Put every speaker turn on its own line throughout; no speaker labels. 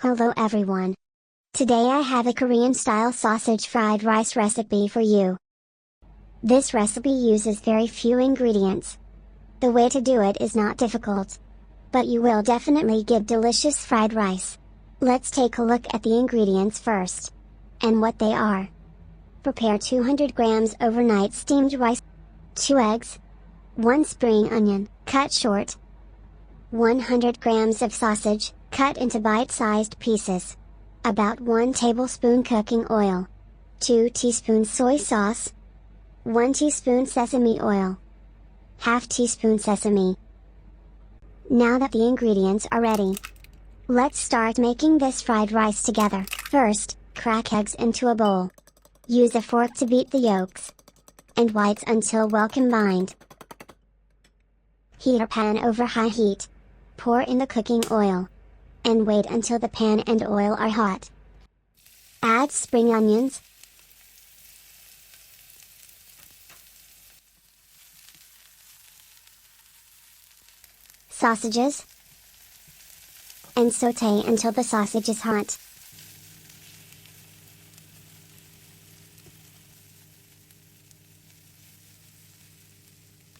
Hello everyone. Today I have a Korean-style sausage fried rice recipe for you. This recipe uses very few ingredients. The way to do it is not difficult. But you will definitely get delicious fried rice. Let's take a look at the ingredients first. And what they are. Prepare 200 grams overnight steamed rice, 2 eggs, 1 spring onion, cut short, 100 grams of sausage, cut into bite-sized pieces. About 1 tablespoon cooking oil. 2 teaspoons soy sauce. 1 teaspoon sesame oil. Half teaspoon sesame. Now that the ingredients are ready, let's start making this fried rice together. First, crack eggs into a bowl. Use a fork to beat the yolks and whites until well combined. Heat a pan over high heat. Pour in the cooking oil. And wait until the pan and oil are hot. Add spring onions, sausages, and sauté until the sausage is hot.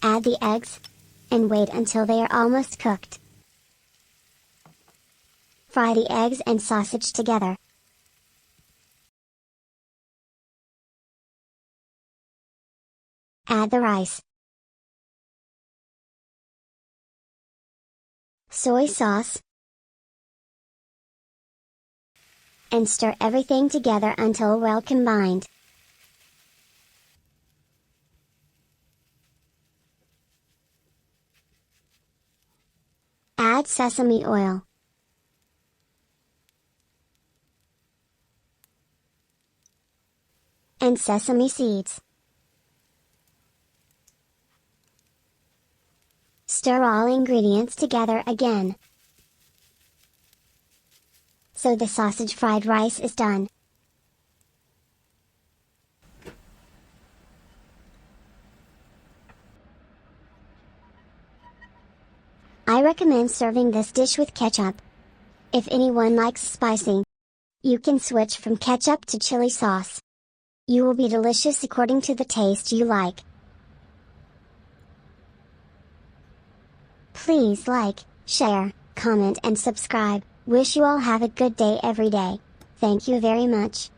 Add the eggs, and wait until they are almost cooked. Fry the eggs and sausage together. Add the rice, soy sauce, and stir everything together until well combined. Add sesame oil. And sesame seeds. Stir all ingredients together again. So the sausage fried rice is done. I recommend serving this dish with ketchup. If anyone likes spicy, you can switch from ketchup to chili sauce. You will be delicious according to the taste you like. Please like, share, comment and subscribe. Wish you all have a good day every day. Thank you very much.